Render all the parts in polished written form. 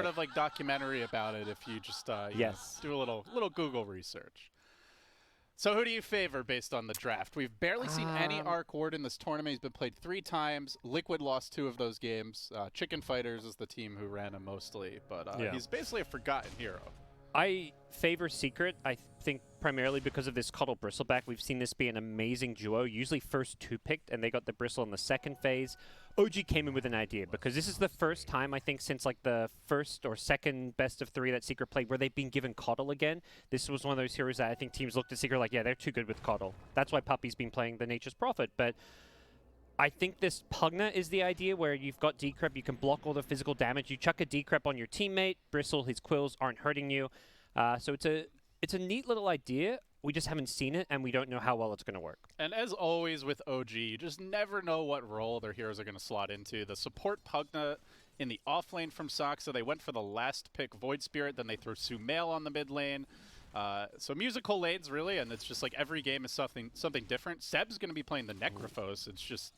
of like documentary about it if you just Yes. do a little Google research. So who do you favor based on the draft? We've barely seen any Arc Ward in this tournament. He's been played 3 times. Liquid lost 2 of those games. Chicken Fighters is the team who ran him mostly, but he's basically a forgotten hero. I favor Secret, I think primarily because of this Cuddle Bristleback. We've seen this be an amazing duo, usually first 2 picked, and they got the Bristle in the second phase. OG came in with an idea, because this is the first time, I think, since like the first or second best of 3 that Secret played where they've been given Cuddle again. This was one of those heroes that I think teams looked at Secret like, yeah, they're too good with Cuddle. That's why Puppy's been playing the Nature's Prophet, but I think this Pugna is the idea where you've got Decrep, you can block all the physical damage. You chuck a Decrep on your teammate, Bristle, his quills aren't hurting you. So it's a neat little idea. We just haven't seen it, and we don't know how well it's going to work. And as always with OG, you just never know what role their heroes are going to slot into. The support Pugna in the off lane from Soxa, they went for the last pick Void Spirit, then they threw Sumail on the mid lane. So musical lanes, really, and it's just like every game is something different. Seb's going to be playing the Necrophos. It's just,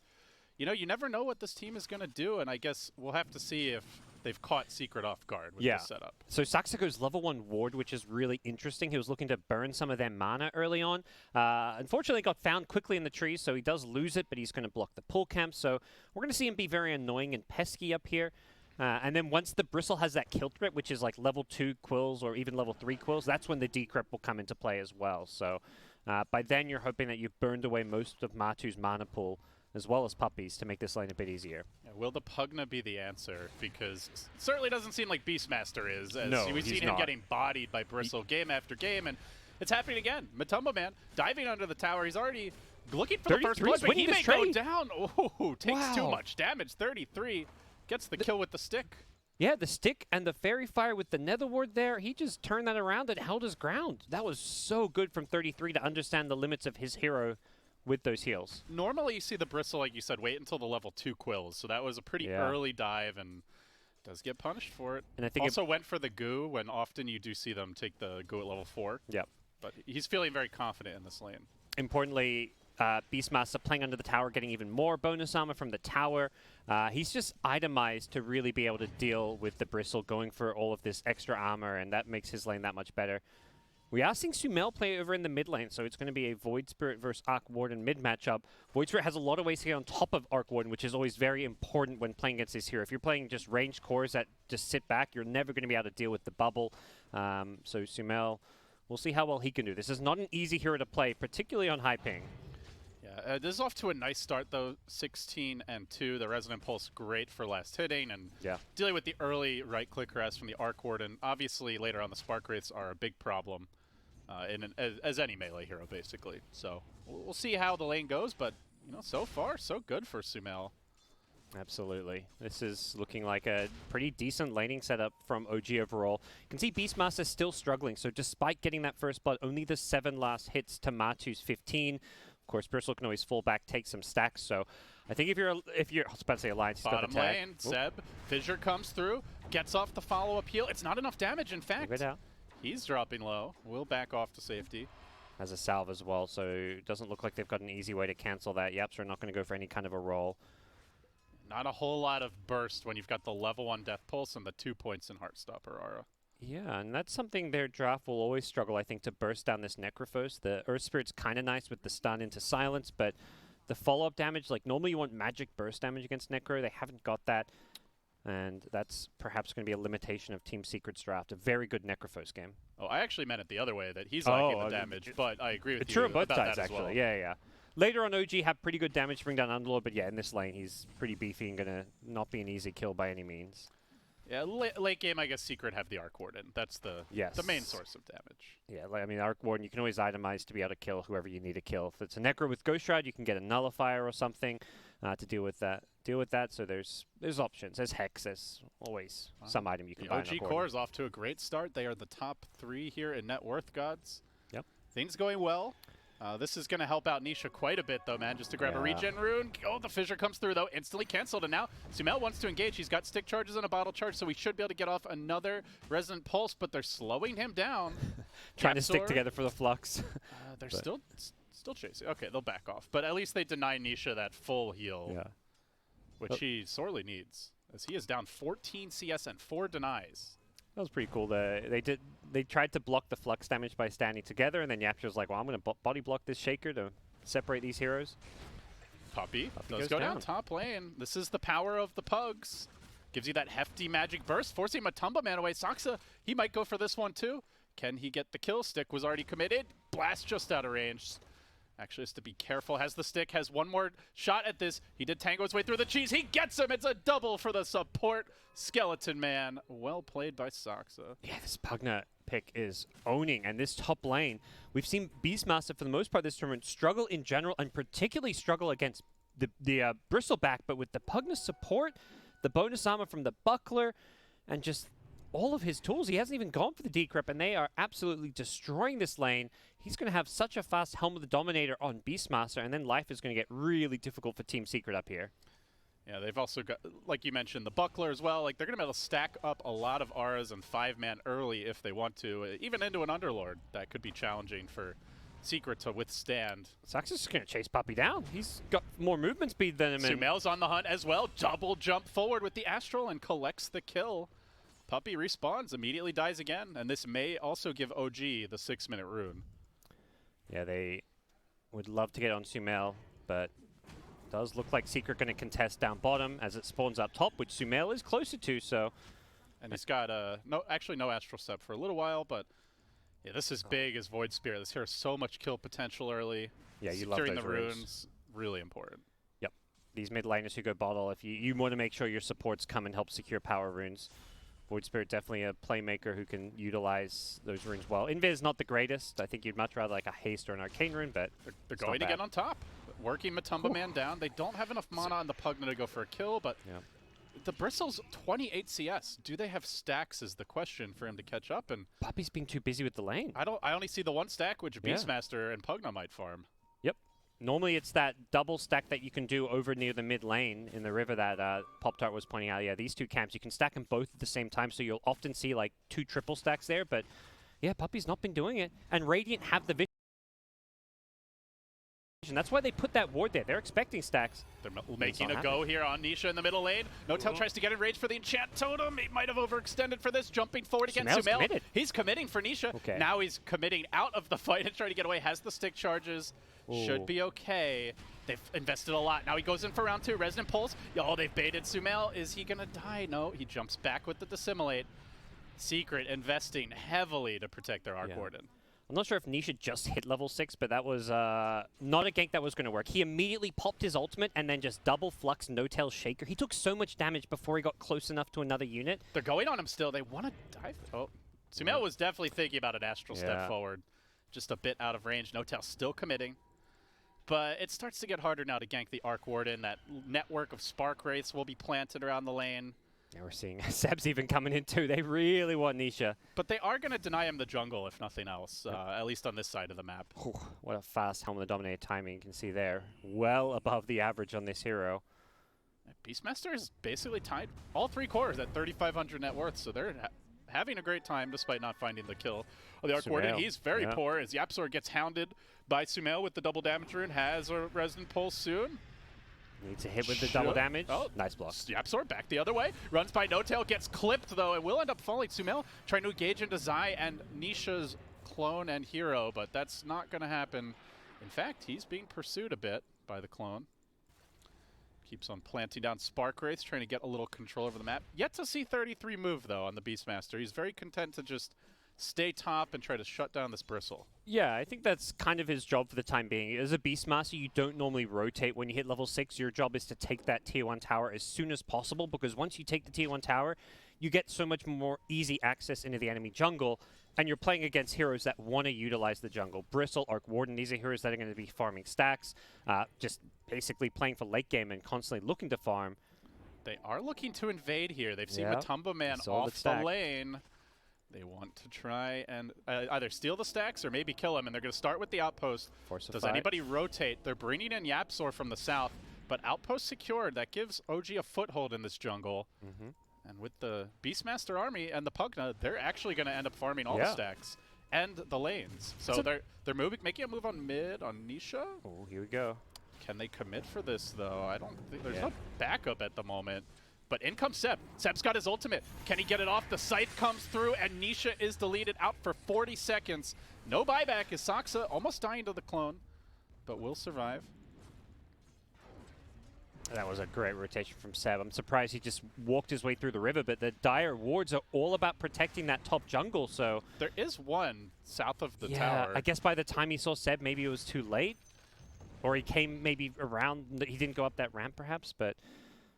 you know, you never know what this team is going to do, and I guess we'll have to see if they've caught Secret off guard with this setup. So Soxa goes level 1 ward, which is really interesting. He was looking to burn some of their mana early on. Unfortunately, got found quickly in the trees, so he does lose it, but he's going to block the pull camp. So we're going to see him be very annoying and pesky up here. And then once the Bristle has that kill threat, which is like level 2 quills or even level 3 quills, that's when the Decrep will come into play as well. So by then, you're hoping that you've burned away most of Matu's mana pool, as well as Puppies, to make this lane a bit easier. Yeah, will the Pugna be the answer? Because it certainly doesn't seem like Beastmaster is. As no, we've seen him getting bodied by Bristle game after game, and it's happening again. Matumbo Man diving under the tower. He's already looking for the first blood, but he may go down. Oh, takes too much damage. 33 gets the kill with the stick. Yeah, the stick and the Fairy Fire with the Nether Ward there, he just turned that around and held his ground. That was so good from 33 to understand the limits of his hero with those heals. Normally you see the Bristle, like you said, wait until the level 2 quills, so that was a pretty early dive and does get punished for it. And I think also went for the goo when often you do see them take the goo at level 4. Yep. But he's feeling very confident in this lane. Importantly, Beastmaster playing under the tower, getting even more bonus armor from the tower. He's just itemized to really be able to deal with the Bristle, going for all of this extra armor, and that makes his lane that much better. We are seeing Sumail play over in the mid lane, so it's going to be a Void Spirit versus Arc Warden mid matchup. Void Spirit has a lot of ways to get on top of Arc Warden, which is always very important when playing against this hero. If you're playing just ranged cores that just sit back, you're never going to be able to deal with the bubble. So Sumail, we'll see how well he can do. This is not an easy hero to play, particularly on high ping. Yeah, this is off to a nice start, though. 16 and 2. The Resonant Pulse, great for last hitting, and dealing with the early right-click harass from the Arc Warden. Obviously, later on, the Spark Wraiths are a big problem. As any melee hero, basically. So we'll see how the lane goes, but you know, so far, so good for Sumail. Absolutely. This is looking like a pretty decent laning setup from OG overall. You can see Beastmaster still struggling, so despite getting that first blood, only the 7 last hits to Matu's 15. Of course, Bristle can always fall back, take some stacks, so I think if you're I was about to say Alliance, he's got the tag. Lane, Seb, Fissure comes through, gets off the follow-up heal. It's not enough damage, in fact. He's dropping low. We'll back off to safety. Has a salve as well, so it doesn't look like they've got an easy way to cancel that. Yep, so we're not going to go for any kind of a roll. Not a whole lot of burst when you've got the level 1 Death Pulse and the 2 points in Heartstopper Aura. Yeah, and that's something their draft will always struggle, I think, to burst down this Necrophos. The Earth Spirit's kind of nice with the stun into silence, but the follow-up damage, like normally you want magic burst damage against Necro. They haven't got that. And that's perhaps going to be a limitation of Team Secret's draft. A very good Necrophos game. Oh, I actually meant it the other way, that he's lacking the damage, but I agree with you on both about sides, that as actually. well. Yeah. Later on, OG have pretty good damage to bring down Underlord, but yeah, in this lane, he's pretty beefy and going to not be an easy kill by any means. Yeah, late game, I guess Secret have the Arc Warden. That's the main source of damage. Yeah, I mean, Arc Warden, you can always itemize to be able to kill whoever you need to kill. If it's a Necro with Ghost Shroud, you can get a Nullifier or something to deal with that. So there's options. There's Hex. There's always some item you can buy. OG Core is off to a great start. They are the top 3 here in net worth, gods. Yep. Things going well. This is going to help out Nisha quite a bit, though, man, just to grab a regen rune. Oh, the Fissure comes through, though, instantly canceled. And now Sumail wants to engage. He's got stick charges and a bottle charge, so he should be able to get off another Resonant Pulse, but they're slowing him down. Trying to stick together for the Flux. They're still chasing. Okay, they'll back off. But at least they deny Nisha that full heal, which he sorely needs. as he is down 14 CS and 4 denies. That was pretty cool. They tried to block the flux damage by standing together, and then Yapster was like, well, I'm going to body block this Shaker to separate these heroes. Puppey does go down top lane. This is the power of the Pugs. Gives you that hefty magic burst, forcing Matumba Man away. Saksa, he might go for this one too. Can he get the kill? Stick was already committed. Blast just out of range. Actually has to be careful. Has the stick, has one more shot at this. He did tango his way through the cheese. He gets him. It's a double for the support Skeleton Man. Well played by Saksa. Yeah, this Pugna pick is owning, and this top lane, we've seen Beastmaster for the most part this tournament struggle in general, and particularly struggle against the Bristleback, but with the Pugna support, the bonus armor from the Buckler, and just all of his tools. He hasn't even gone for the decrypt, and they are absolutely destroying this lane. He's going to have such a fast Helm of the Dominator on Beastmaster, and then life is going to get really difficult for Team Secret up here. Yeah, they've also got, like you mentioned, the Buckler as well. Like, they're going to be able to stack up a lot of auras and 5-man early if they want to, even into an Underlord. That could be challenging for Secret to withstand. Sax is going to chase Puppey down. He's got more movement speed than him. Sumail's on the hunt as well. Double jump forward with the Astral and collects the kill. Puppey respawns, immediately dies again, and this may also give OG the 6-minute rune. Yeah, they would love to get on Sumail, but it does look like Secret going to contest down bottom as it spawns up top, which Sumail is closer to, so. And he's got no Astral Step for a little while, but yeah, this is big as Void Spirit. This here has so much kill potential early. Yeah, you love Securing those the runes. runes, really important. Yep. These mid laners who go bottle, if you want to make sure your supports come and help secure power runes. Void Spirit definitely a playmaker who can utilize those runes well. Invis not the greatest. I think you'd much rather like a haste or an arcane rune, but they're going to get on top. Working Matumba Man down. They don't have enough mana on the Pugna to go for a kill, but the Bristle's 28 CS. Do they have stacks is the question for him to catch up. And Puppey's being too busy with the lane. I only see the one stack, which Beastmaster and Pugna might farm. Yep. Normally it's that double stack that you can do over near the mid lane in the river that Pop-Tart was pointing out. Yeah, these two camps, you can stack them both at the same time, so you'll often see like 2 triple stacks there, but yeah, Puppey's not been doing it. And Radiant have the vision. That's why they put that ward there. They're expecting stacks. They're making a go here on Nisha in the middle lane. Notel tries to get in range for the enchant totem. He might have overextended for this, jumping forward against Sumail. Committed. He's committing for Nisha. Okay. Now he's committing out of the fight and trying to get away. Has the stick charges. Ooh. Should be okay. They've invested a lot. Now he goes in for round 2. Resonant Pulse. Oh, they've baited Sumail. Is he going to die? No, he jumps back with the Dissimulate. Secret investing heavily to protect their Arc Warden. I'm not sure if Nisha just hit level 6, but that was not a gank that was going to work. He immediately popped his ultimate and then just double flux no-tail shaker. He took so much damage before he got close enough to another unit. They're going on him still. They want to dive. Oh, Sumail was definitely thinking about an Astral Step forward. Just a bit out of range. No-tail still committing. But it starts to get harder now to gank the Arc Warden. That network of Spark Wraiths will be planted around the lane. Yeah, we're seeing Seb's even coming in too. They really want Nisha. But they are going to deny him the jungle, if nothing else, at least on this side of the map. Ooh, what a fast Helm of the Dominator timing you can see there. Well above the average on this hero. Beastmaster is basically tied all 3 cores at 3,500 net worth, so they're having a great time despite not finding the kill. Oh, the Arc Warden, he's very poor as Yapsor gets hounded by Sumail with the double damage rune, has a Resonant Pulse soon. Needs a hit with the double damage. Oh, nice block. Yapsor back the other way. Runs by No-Tail, gets clipped though, and will end up falling. Sumail trying to engage into Zai and Nisha's clone and hero, but that's not going to happen. In fact, he's being pursued a bit by the clone. Keeps on planting down Spark Wraiths, trying to get a little control over the map. Yet to see 33 move though on the Beastmaster. He's very content to just stay top and try to shut down this Bristle. Yeah, I think that's kind of his job for the time being. As a Beastmaster, you don't normally rotate when you hit level 6. Your job is to take that tier 1 tower as soon as possible, because once you take the tier 1 tower, you get so much more easy access into the enemy jungle, and you're playing against heroes that want to utilize the jungle. Bristle, Arc Warden, these are heroes that are going to be farming stacks, just basically playing for late game and constantly looking to farm. They are looking to invade here. They've seen Matumba Man off the lane. They want to try and either steal the stacks or maybe kill him, and they're going to start with the outpost. Does anybody rotate? They're bringing in Yapsor from the south, but outpost secured. That gives OG a foothold in this jungle. And with the Beastmaster army and the Pugna, they're actually going to end up farming all the stacks and the lanes. So they're making a move on mid on Nisha. Oh, here we go. Can they commit for this, though? I don't think there's no backup at the moment. But in comes Seb. Seb's got his ultimate. Can he get it off? The Scythe comes through, and Nisha is deleted out for 40 seconds. No buyback as Saksa almost dying to the clone, but will survive. That was a great rotation from Seb. I'm surprised he just walked his way through the river, but the Dire wards are all about protecting that top jungle, so... There is one south of the yeah, tower. I guess by the time he saw Seb, maybe it was too late. Or he came maybe around, he didn't go up that ramp perhaps, but...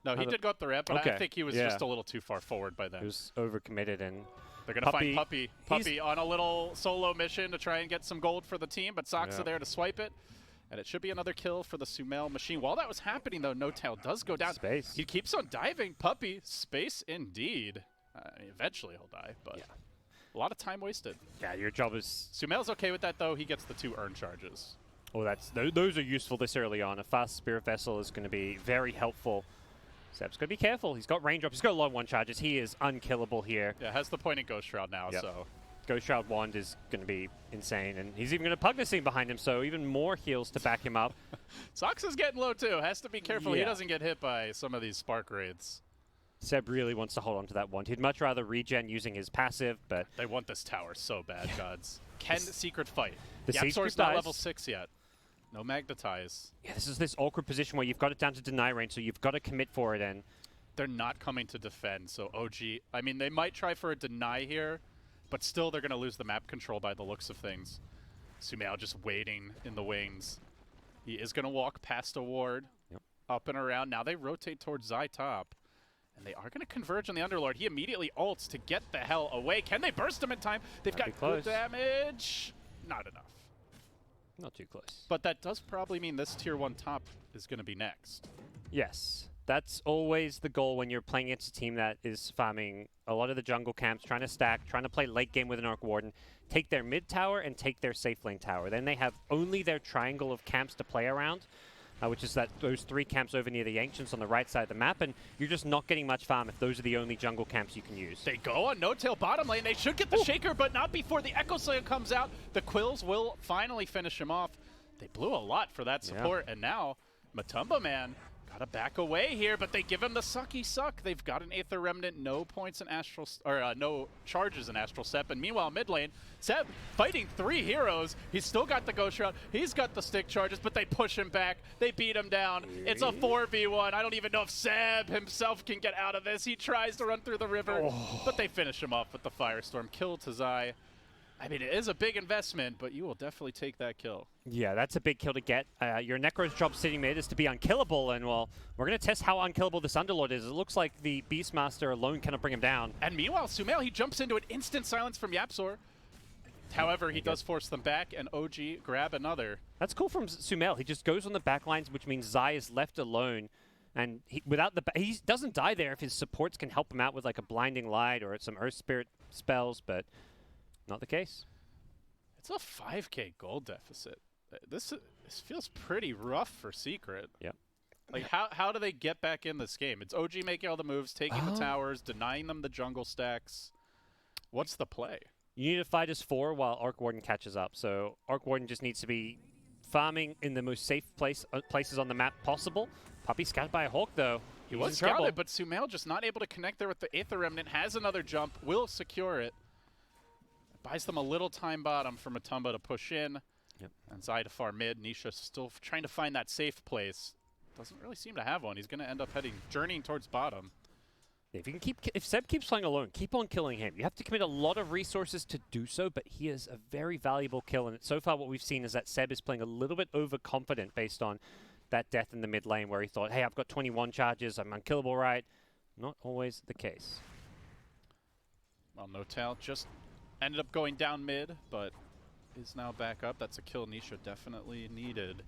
No, he did go up the ramp, but okay. I think he was just a little too far forward by then. He was overcommitted, and... They're going to find Puppey. Puppey on a little solo mission to try and get some gold for the team, but Saksa there to swipe it. And it should be another kill for the Sumail machine. While that was happening, though, No-Tail does go down. Space. He keeps on diving. Puppey, space indeed. Eventually he'll die, but a lot of time wasted. Yeah, your job is... Sumail's okay with that, though. He gets the 2 earn charges. Oh, those are useful this early on. A fast Spirit Vessel is going to be very helpful. Seb's got to be careful. He's got raindrops. He's got a lot of 1 charges. He is unkillable here. Yeah, has the point in Ghost Shroud now, so... Ghost Shroud Wand is going to be insane, and he's even going to Pugnacy behind him, so even more heals to back him up. Saksa's getting low, too. Has to be careful he doesn't get hit by some of these Spark Raids. Seb really wants to hold on to that wand. He'd much rather regen using his passive, but... They want this tower so bad, gods. Can Secret fight? The Yapsor's not level 6 yet. No Magnetize. Yeah, this is this awkward position where you've got it down to deny range, so you've got to commit for it, and... They're not coming to defend, so OG... I mean, they might try for a deny here, but still they're going to lose the map control by the looks of things. Sumail just waiting in the wings. He is going to walk past a ward, up and around. Now they rotate towards Zai top, and they are going to converge on the Underlord. He immediately ults to get the hell away. Can they burst him in time? They've got good damage. Not enough. Not too close. But that does probably mean this tier 1 top is going to be next. Yes. That's always the goal when you're playing against a team that is farming a lot of the jungle camps, trying to stack, trying to play late game with an Orc Warden, take their mid tower and take their safe lane tower. Then they have only their triangle of camps to play around, which is those 3 camps over near the Ancients on the right side of the map, and you're just not getting much farm if those are the only jungle camps you can use. They go on No-Tail bottom lane. They should get the Shaker, but not before the Echo Slam comes out. The Quills will finally finish him off. They blew a lot for that support, and now Matumba Man gotta back away here, but they give him the sucky suck. They've got an Aether Remnant, no points in Astral, or no charges in Astral Sep, and meanwhile mid lane, Seb fighting 3 heroes. He's still got the Ghost Shroud, he's got the stick charges, but they push him back, they beat him down. It's a 4v1. I don't even know if Seb himself can get out of this. He tries to run through the river, but they finish him off with the Firestorm. Kill to Zai. I mean, it is a big investment, but you will definitely take that kill. Yeah, that's a big kill to get. Your Necro's job sitting mid is to be unkillable, and well, we're going to test how unkillable this Underlord is. It looks like the Beastmaster alone cannot bring him down. And meanwhile, Sumail, he jumps into an instant silence from Yapsor. However, he does force them back, and OG grab another. That's cool from Sumail. He just goes on the back lines, which means Zai is left alone. And he doesn't die there if his supports can help him out with like a Blinding Light or some Earth Spirit spells, but not the case. It's a 5k gold deficit. This feels pretty rough for Secret. Yep. Like, how do they get back in this game? It's OG making all the moves, taking the towers, denying them the jungle stacks. What's the play? You need to fight as 4 while Arc Warden catches up. So Arc Warden just needs to be farming in the most safe places on the map possible. Puppey scouted by a Hawk, though. He was scouted, but Sumail just not able to connect there with the Aether Remnant. Has another jump, will secure it. Buys them a little time bottom for Matumba to push in. And Zai to far mid. Nisha still trying to find that safe place. Doesn't really seem to have one. He's going to end up journeying towards bottom. If Seb keeps playing alone, keep on killing him. You have to commit a lot of resources to do so, but he is a very valuable kill. And so far what we've seen is that Seb is playing a little bit overconfident based on that death in the mid lane where he thought, hey, I've got 21 charges, I'm unkillable, right? Not always the case. Well, No-Tail just ended up going down mid, but is now back up. That's a kill Nisha definitely needed.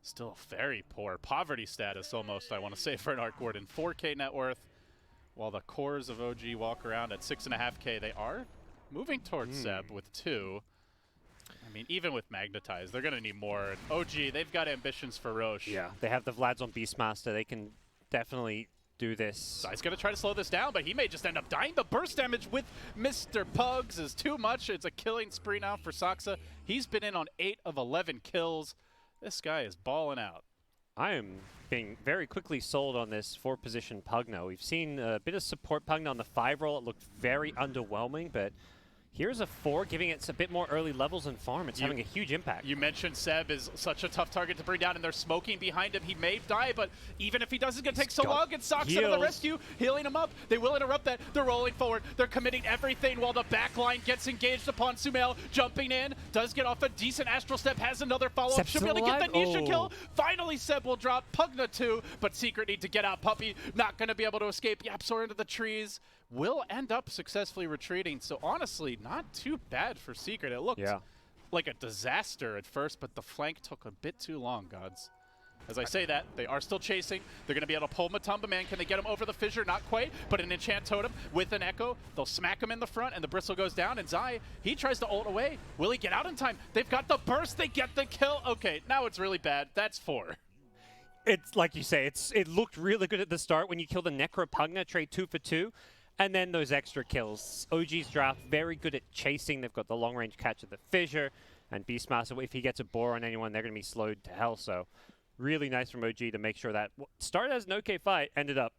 Still very poor. Poverty status almost, I want to say, for an Arc Warden. 4k net worth, while the cores of OG walk around at 6.5k. They are moving towards Seb with 2. I mean, even with Magnetize, they're going to need more. And OG, they've got ambitions for Roche. Yeah, they have the Vlads on Beastmaster. They can definitely do this. Zai's going to try to slow this down, but he may just end up dying. The burst damage with Mr. Pugs is too much. It's a killing spree now for Saksa. He's been in on 8 of 11 kills. This guy is balling out. I am being very quickly sold on this 4-position Pugna. We've seen a bit of support Pugna on the 5 roll. It looked very underwhelming, but here's a 4, giving it a bit more early levels and farm. It's having a huge impact. You mentioned Seb is such a tough target to bring down, and they're smoking behind him. He may die, but even if he does, it's going to take so long. And Sox out of the rescue, healing him up. They will interrupt that. They're rolling forward. They're committing everything while the back line gets engaged upon Sumail. Jumping in, does get off a decent Astral Step, has another follow-up. Should be able to get the Nisha kill. Finally, Seb will drop Pugna 2, but Secret need to get out. Puppey not going to be able to escape. Yapsor into the trees. Will end up successfully retreating. So honestly, not too bad for Secret. It looked like a disaster at first, but the flank took a bit too long, gods. As I say that, they are still chasing. They're going to be able to pull Matumba Man. Can they get him over the fissure? Not quite, but an enchant totem with an echo. They'll smack him in the front, and the bristle goes down, and Zai, he tries to ult away. Will he get out in time? They've got the burst. They get the kill. Okay, now it's really bad. That's 4. It's like you say, it looked really good at the start when you kill the Necro Pugna, trade 2 for 2. And then those extra kills. OG's draft, very good at chasing. They've got the long-range catch of the fissure. And Beastmaster, if he gets a bore on anyone, they're going to be slowed to hell. So really nice from OG to make sure that started as an okay fight, ended up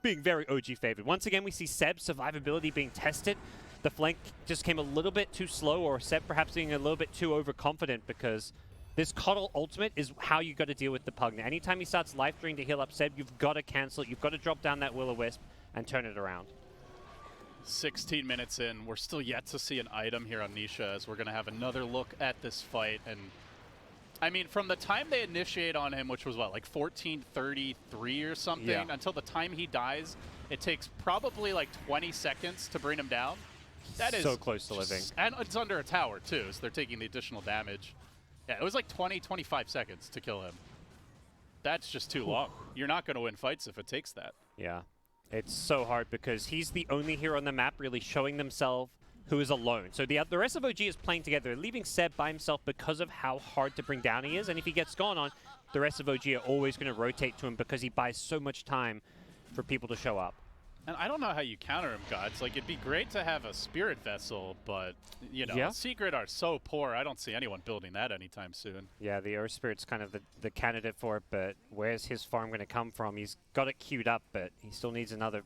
being very OG favored. Once again, we see Seb's survivability being tested. The flank just came a little bit too slow, or Seb perhaps being a little bit too overconfident, because this Coddle ultimate is how you got to deal with the Pugna. Anytime he starts life drain to heal up Seb, you've got to cancel it. You've got to drop down that Will-O-Wisp and turn it around. 16 minutes in, we're still yet to see an item here on Nisha, as we're going to have another look at this fight. And I mean, from the time they initiate on him, which was what, like 14:33 or something, until the time he dies, it takes probably like 20 seconds to bring him down. That is so close to living. And it's under a tower too, so they're taking the additional damage. Yeah, it was like 25 seconds to kill him. That's just too long. You're not going to win fights if it takes that. Yeah. It's so hard because he's the only hero on the map really showing themselves who is alone. So the rest of OG is playing together, leaving Seb by himself because of how hard to bring down he is. And if he gets gone on, the rest of OG are always going to rotate to him because he buys so much time for people to show up. And I don't know how you counter him, gods. Like, it'd be great to have a Spirit Vessel, but, you know, Secret are so poor, I don't see anyone building that anytime soon. Yeah, the Earth Spirit's kind of the candidate for it, but where's his farm going to come from? He's got it queued up, but he still needs another,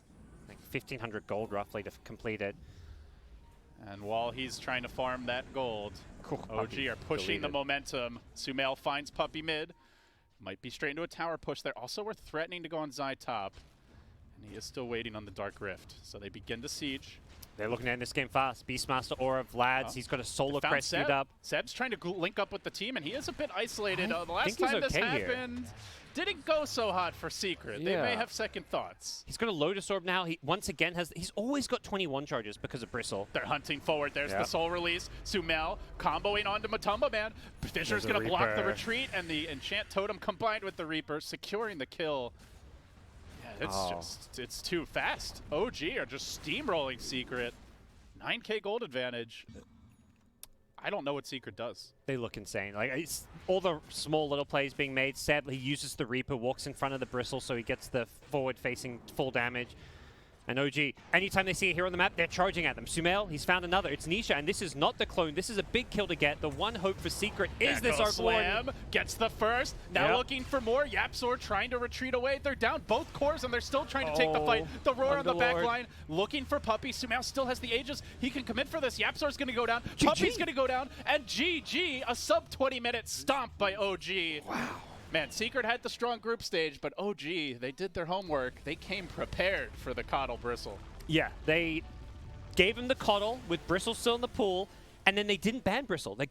like, 1,500 gold roughly to complete it. And while he's trying to farm that gold, OG are pushing the momentum. Sumail finds Puppey mid. Might be straight into a tower push there. Also, we're threatening to go on Zai top. And he is still waiting on the Dark Rift. So they begin to siege. They're looking to end this game fast. Beastmaster Aura, Vlad's, he's got a Solar Crest queued up. Seb's trying to link up with the team, and he is a bit isolated. The last time this happened, didn't go so hot for Secret. They may have second thoughts. He's got a Lotus Orb now. He once again he's always got 21 charges because of Bristle. They're hunting forward. There's the Soul Release. Sumail comboing onto Matumba Man. Fissure's going to block the retreat, and the Enchant Totem combined with the Reaper, securing the kill. It's too fast. OG are just steamrolling Secret. 9K gold advantage. I don't know what Secret does. They look insane. Like, it's all the small little plays being made. Seb, he uses the Reaper, walks in front of the Bristle, so he gets the forward-facing full damage. And OG, anytime they see a hero on the map, they're charging at them. Sumail, he's found another. It's Nisha, and this is not the clone. This is a big kill to get. The one hope for Secret is this Slam gets the first. Now looking for more. Yapsor trying to retreat away. They're down both cores, and they're still trying to take the fight. The Roar on the back line, looking for Puppey. Sumail still has the Aegis. He can commit for this. Yapsor's going to go down. Puppey's going to go down. And GG, a sub-20-minute stomp by OG. Wow. Man, Secret had the strong group stage, but OG, they did their homework. They came prepared for the Coddle Bristle. Yeah, they gave him the Coddle with Bristle still in the pool, and then they didn't ban Bristle. They